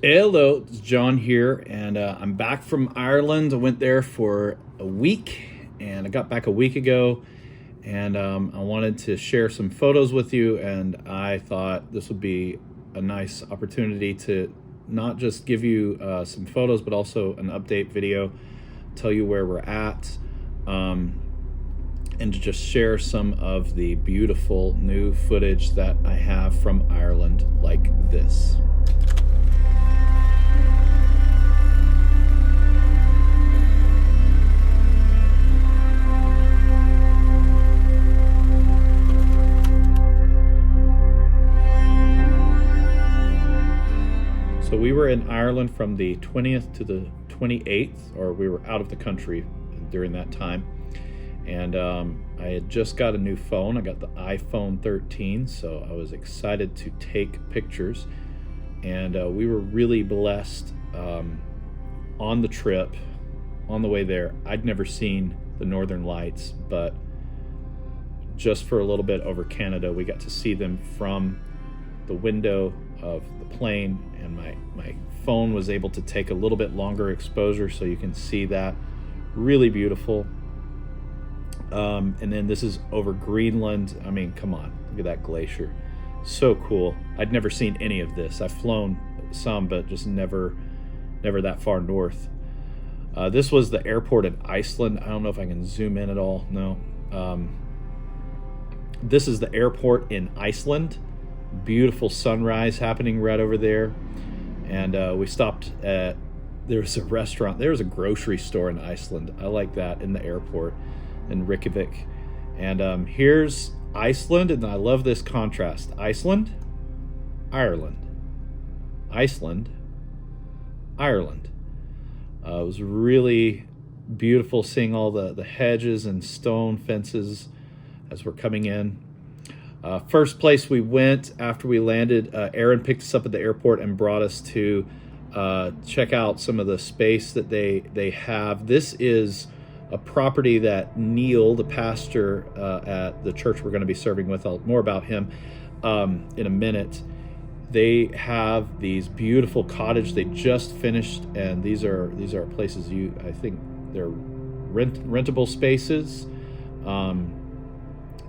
Hello, it's John here, and I'm back from Ireland. I went there for a week, and I got back a week ago, and I wanted to share some photos with you, and I thought this would be a nice opportunity to not just give you some photos, but also an update video, tell you where we're at, and to just share some of the beautiful new footage that I have from Ireland like this. So we were in Ireland from the 20th to the 28th, or we were out of the country during that time. And I had just got a new phone. I got the iPhone 13, so I was excited to take pictures. And we were really blessed on the trip, on the way there. I'd never seen the Northern Lights, but just for a little bit over Canada, we got to see them from the window of the plane, and my phone was able to take a little bit longer exposure, so you can see that. Really beautiful. And then this is over Greenland. I mean, come on, look at that glacier. So cool. I'd never seen any of this. I've flown some, but just never that far north. This was the airport in Iceland. I don't know if I can zoom in at all. No. This is the airport in Iceland. Beautiful sunrise happening right over there. And we stopped at, there was a restaurant, there was a grocery store in Iceland. I like that, in the airport in Reykjavik. And here's Iceland, and I love this contrast. Iceland, Ireland. Iceland, Ireland. It was really beautiful seeing all the hedges and stone fences as we're coming in. First place we went after we landed, Aaron picked us up at the airport and brought us to check out some of the space that they have. This is a property that Neil, the pastor at the church we're going to be serving with, more about him in a minute. They have these beautiful cottages they just finished, and these are places I think they're rentable spaces.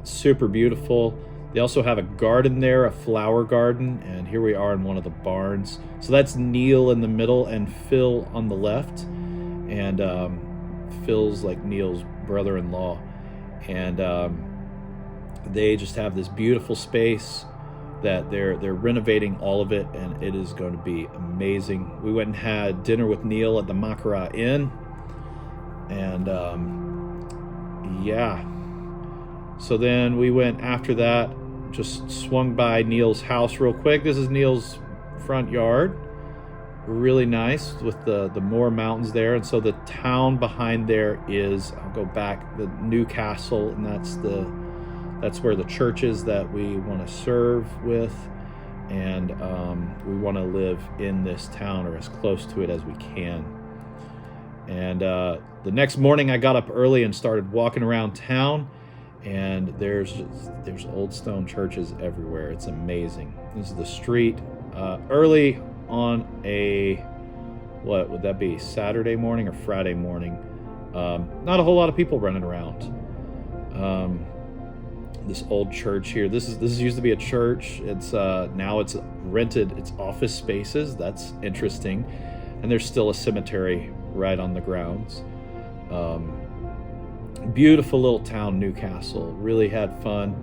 Super beautiful. They also have a garden there, a flower garden, and here we are in one of the barns. So that's Neil in the middle and Phil on the left, and Phil's like Neil's brother-in-law. And they just have this beautiful space that they're renovating all of it, and it is going to be amazing. We went and had dinner with Neil at the Makara Inn, and yeah. So then we went after that, just swung by Neil's house real quick. This is Neil's front yard. Really nice with the Moor Mountains there. And so the town behind there is, I'll go back, the Newcastle, and that's where the church is that we want to serve with. And we want to live in this town, or as close to it as we can. And the next morning I got up early and started walking around town. And there's old stone churches everywhere. It's amazing. This is the street. Early on a, what would that be, Saturday morning or Friday morning? Not a whole lot of people running around. This old church here. This used to be a church. It's now it's rented. It's office spaces. That's interesting. And there's still a cemetery right on the grounds. Beautiful little town, Newcastle. Really had fun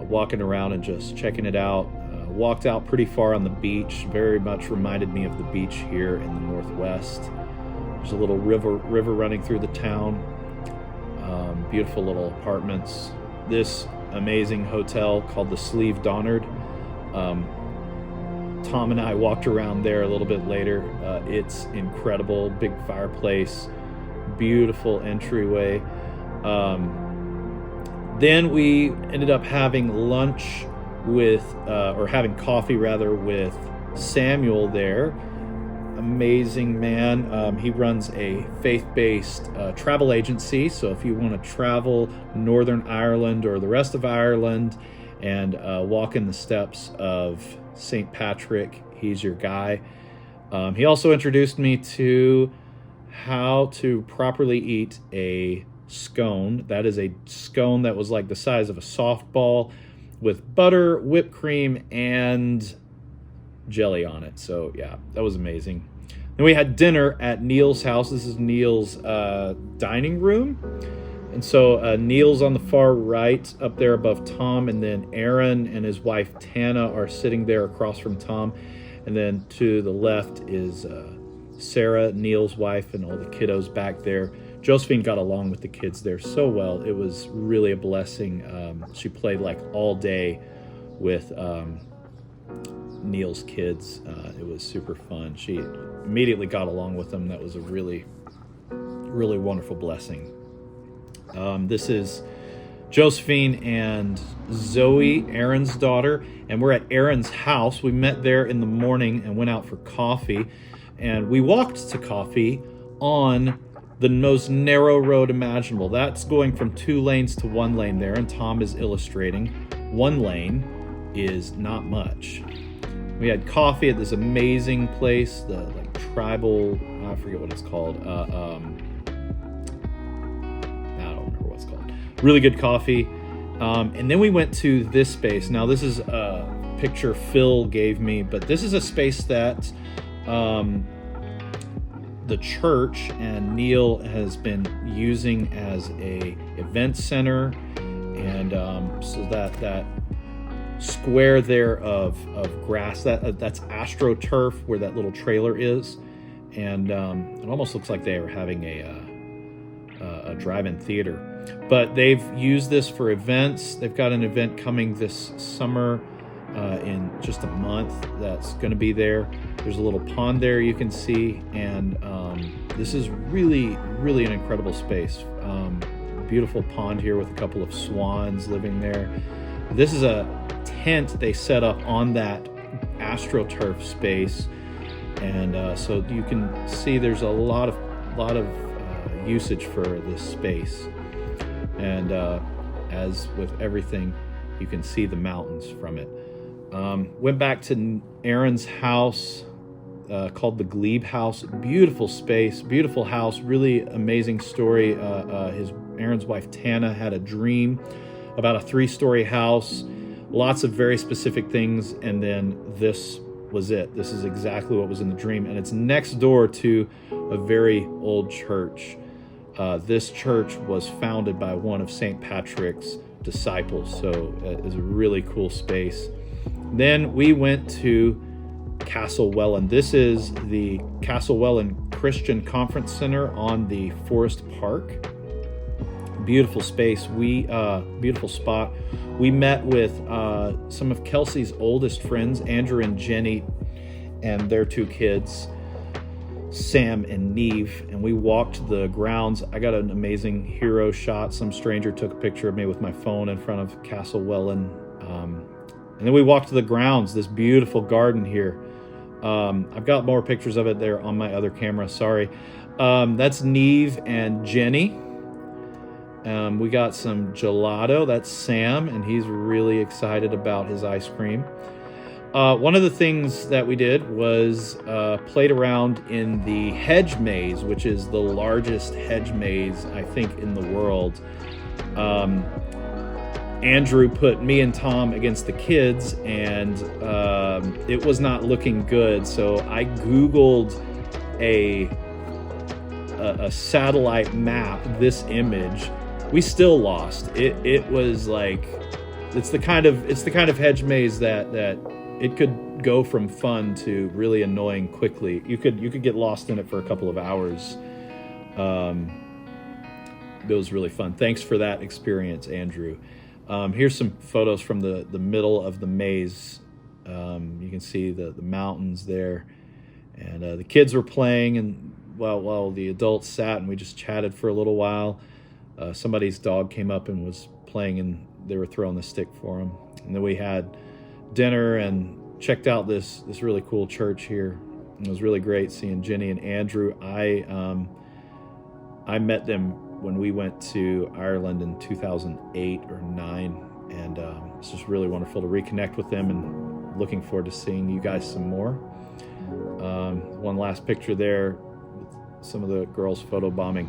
walking around and just checking it out. Walked out pretty far on the beach. Very much reminded me of the beach here in the Northwest. There's a little river running through the town. Beautiful little apartments. This amazing hotel called the Slieve Donard. Tom and I walked around there a little bit later. It's incredible. Big fireplace. Beautiful entryway. Then we ended up having lunch with, or having coffee rather, with Samuel there. Amazing man. He runs a faith-based travel agency. So if you want to travel Northern Ireland or the rest of Ireland and walk in the steps of St. Patrick, he's your guy. He also introduced me to how to properly eat a scone. That is a scone that was like the size of a softball with butter, whipped cream, and jelly on it. So yeah, that was amazing. Then we had dinner at Neil's house. This is Neil's dining room. And so Neil's on the far right up there above Tom, and then Aaron and his wife Tana are sitting there across from Tom. And then to the left is Sarah, Neil's wife, and all the kiddos back there. Josephine got along with the kids there so well. It was really a blessing. She played like all day with Neil's kids. It was super fun. She immediately got along with them. That was a really, really wonderful blessing. This is Josephine and Zoe, Aaron's daughter, and we're at Aaron's house. We met there in the morning and went out for coffee, and we walked to coffee on the most narrow road imaginable. That's going from 2 lanes to 1 lane there, and Tom is illustrating 1 lane is not much. We had coffee at this amazing place, the like tribal, I forget what it's called. I don't remember what it's called. Really good coffee. And then we went to this space. Now this is a picture Phil gave me, but this is a space that the church and Neil has been using as a event center, and so that square there of grass, that's AstroTurf, where that little trailer is, and it almost looks like they are having a drive-in theater, but they've used this for events. They've got an event coming this summer in just a month that's going to be there. There's a little pond there you can see, and this is really, really an incredible space. Beautiful pond here with a couple of swans living there. This is a tent they set up on that AstroTurf space, and so you can see there's a lot of usage for this space. And as with everything, you can see the mountains from it. Went back to Aaron's house, called the Glebe House. Beautiful space, beautiful house, really amazing story. Aaron's wife Tana had a dream about a 3-story house, lots of very specific things, and then this was it. This is exactly what was in the dream, and it's next door to a very old church. This church was founded by one of St. Patrick's disciples, so it is a really cool space. Then we went to Castle Welland. This is the Castle Welland Christian Conference Center on the Forest Park. Beautiful space. Beautiful spot. We met with some of Kelsey's oldest friends, Andrew and Jenny, and their 2 kids, Sam and Neve, and we walked the grounds. I got an amazing hero shot. Some stranger took a picture of me with my phone in front of Castle Welland. And then we walked to the grounds, this beautiful garden here. I've got more pictures of it there on my other camera, sorry. That's Neve and Jenny. We got some gelato. That's Sam, and he's really excited about his ice cream. One of the things that we did was played around in the hedge maze, which is the largest hedge maze, I think, in the world. Andrew put me and Tom against the kids, and it was not looking good. So I Googled a satellite map, this image. We still lost. It was like, it's the kind of hedge maze that it could go from fun to really annoying quickly. You could get lost in it for a couple of hours. It was really fun. Thanks for that experience, Andrew. Here's some photos from the middle of the maze. You can see the mountains there, and the kids were playing, and while the adults sat and we just chatted for a little while. Somebody's dog came up and was playing, and they were throwing the stick for him. And then we had dinner and checked out this really cool church here. It was really great seeing Jenny and Andrew. I met them when we went to Ireland in 2008 or 9, and it's just really wonderful to reconnect with them, and looking forward to seeing you guys some more. One last picture there, some of the girls photobombing.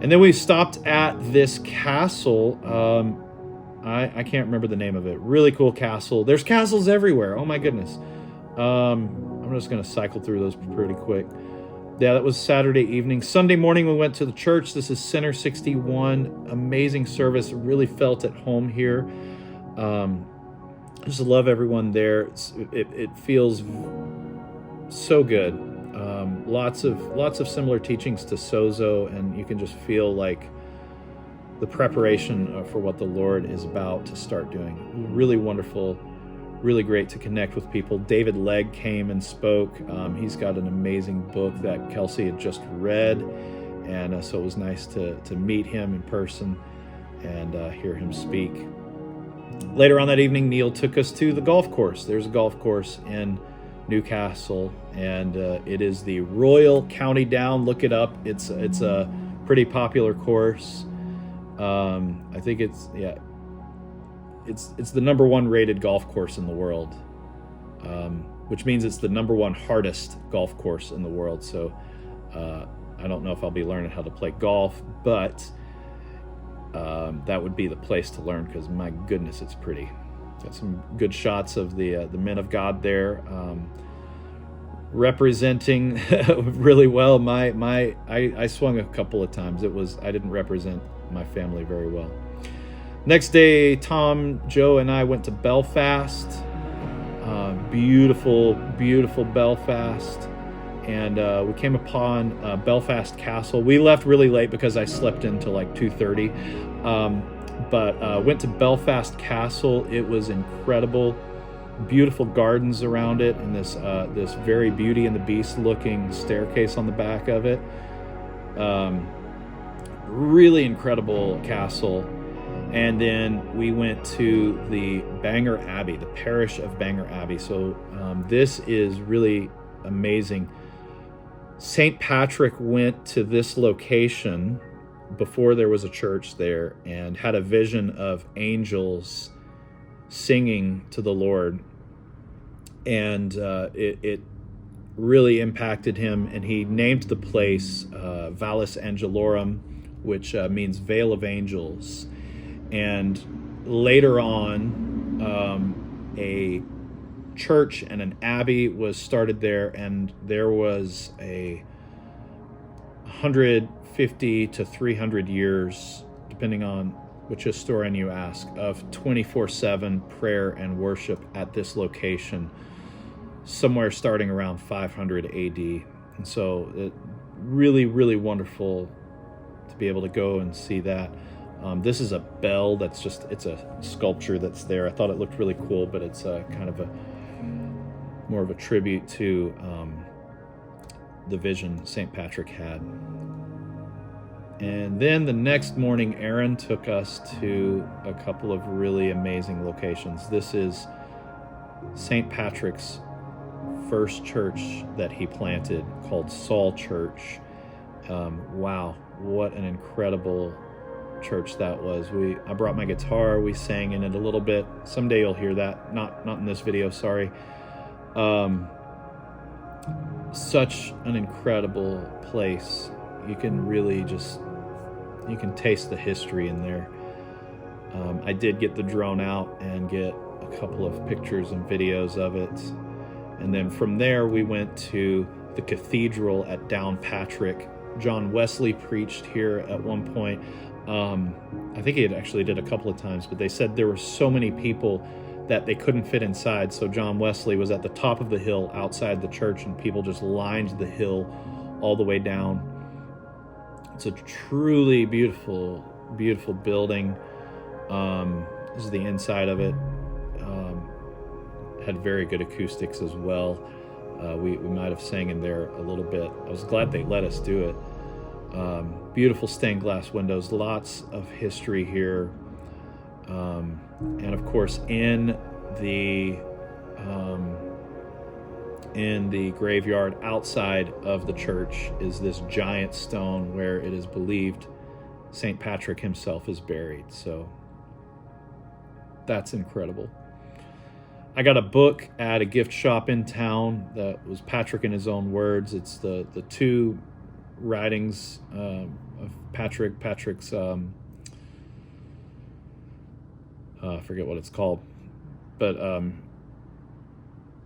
And then we stopped at this castle. I can't remember the name of it. Really cool castle. There's castles everywhere. Oh my goodness. I'm just going to cycle through those pretty quick. Yeah, that was Saturday evening. Sunday morning we went to the church. This is Center 61. Amazing service. Really felt at home here. I just love everyone there. It feels so good. Lots of similar teachings to Sozo, and you can just feel like the preparation for what the Lord is about to start doing. Really wonderful, really great to connect with people. David Legg came and spoke. He's got an amazing book that Kelsey had just read, and so it was nice to meet him in person and hear him speak. Later on that evening, Neil took us to the golf course. There's a golf course in Newcastle, and it is the Royal County Down. Look it up. It's a pretty popular course. I think it's the number one rated golf course in the world, which means it's the number one hardest golf course in the world. So I don't know if I'll be learning how to play golf, but that would be the place to learn, because my goodness, it's pretty. Got some good shots of the men of God there, representing really well. I swung a couple of times. I didn't represent my family very well. Next day, Tom, Joe, and I went to Belfast. Beautiful Belfast. And we came upon Belfast Castle. We left really late because I slept until like 2:30. But went to Belfast Castle. It was incredible. Beautiful gardens around it, and this very Beauty and the Beast looking staircase on the back of it. Really incredible castle. And then we went to the Bangor Abbey, the parish of Bangor Abbey. So this is really amazing. St. Patrick went to this location before there was a church there and had a vision of angels singing to the Lord. And it really impacted him, and he named the place Vallis Angelorum, which means Vale of Angels. And later on, a church and an abbey was started there, and there was a 150 to 300 years, depending on which historian you ask, of 24/7 prayer and worship at this location, somewhere starting around 500 AD. And so it really, really wonderful to be able to go and see that. This is a bell that's it's a sculpture that's there. I thought it looked really cool, but it's kind of more of a tribute to the vision St. Patrick had. And then the next morning, Aaron took us to a couple of really amazing locations. This is St. Patrick's first church that he planted, called Saul Church. Wow, what an incredible church that was. I brought my guitar, we sang in it a little bit. Someday you'll hear that, not in this video, sorry. Such an incredible place. You can really you can taste the history in there. I did get the drone out and get a couple of pictures and videos of it. And then from there we went to the cathedral at Downpatrick. John Wesley preached here at one point. I think he had actually did a couple of times, but they said there were so many people that they couldn't fit inside. So John Wesley was at the top of the hill outside the church, and people just lined the hill all the way down. It's a truly beautiful, beautiful building. This is the inside of it. Had very good acoustics as well. We might have sang in there a little bit. I was glad they let us do it. Beautiful stained glass windows, lots of history here. And of course, in the graveyard outside of the church is this giant stone where it is believed St. Patrick himself is buried. So that's incredible. I got a book at a gift shop in town that was Patrick in his own words. It's the two writings of Patrick's I forget what it's called, but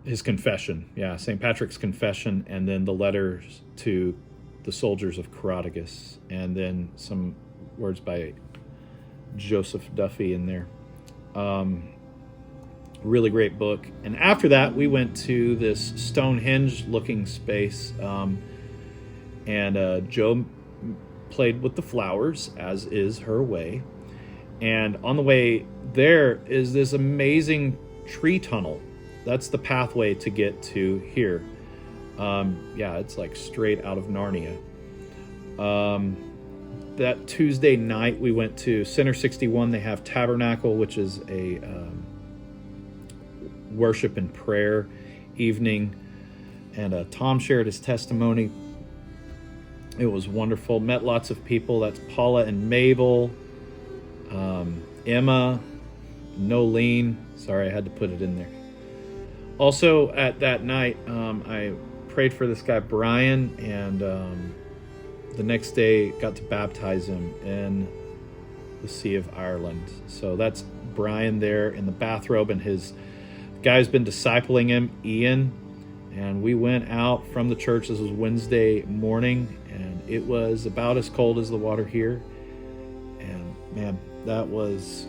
his confession, St. Patrick's Confession, and then the letters to the soldiers of Caraudigus, and then some words by Joseph Duffy in there. Really great book. And after that, we went to this Stonehenge-looking space, and Joe played with the flowers, as is her way. And on the way there is this amazing tree tunnel. That's the pathway to get to here. It's like straight out of Narnia. That Tuesday night, we went to Center 61. They have Tabernacle, which is a worship and prayer evening. And Tom shared his testimony. It was wonderful. Met lots of people. That's Paula and Mabel, Emma, Nolene. Sorry, I had to put it in there. Also, at that night, I prayed for this guy, Brian, and the next day got to baptize him in the Sea of Ireland. So that's Brian there in the bathrobe, and his guy's been discipling him, Ian. And we went out from the church. This was Wednesday morning, and it was about as cold as the water here. And man, that was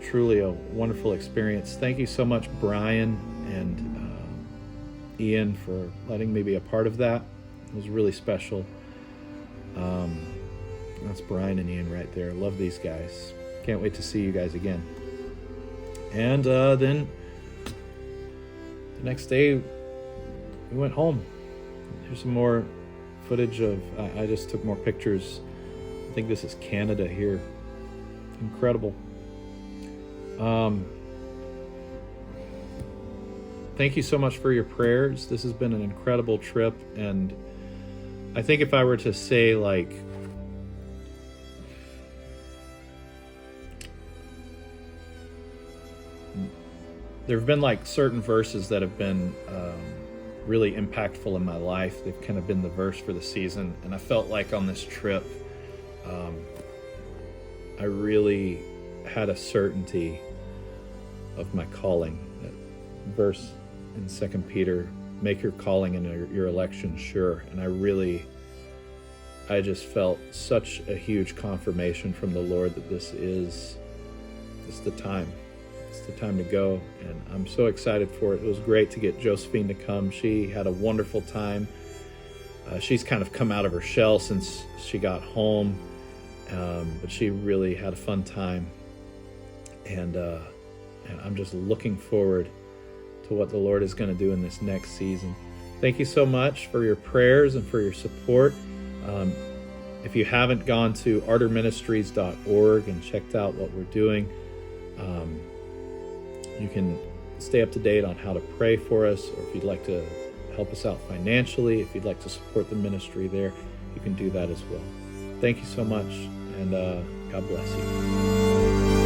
truly a wonderful experience. Thank you so much, Brian and Ian, for letting me be a part of that. It was really special. That's Brian and Ian right there. Love these guys. Can't wait to see you guys again. And then the next day, we went home. Here's some more footage of, I just took more pictures. I think this is Canada here. Incredible. Thank you so much for your prayers. This has been an incredible trip, and I think if I were to say, like, there have been like certain verses that have been really impactful in my life. They've kind of been the verse for the season, and I felt like on this trip, I really had a certainty of my calling. That verse in 2 Peter, make your calling and your election sure. And I just felt such a huge confirmation from the Lord that this is the time. It's the time to go, and I'm so excited for it. It was great to get Josephine to come. She had a wonderful time. She's kind of come out of her shell since she got home, but she really had a fun time. And I'm just looking forward to what the Lord is going to do in this next season. Thank you so much for your prayers and for your support. If you haven't gone to arterministries.org and checked out what we're doing, you can stay up to date on how to pray for us, or if you'd like to help us out financially, if you'd like to support the ministry there, you can do that as well. Thank you so much, and God bless you.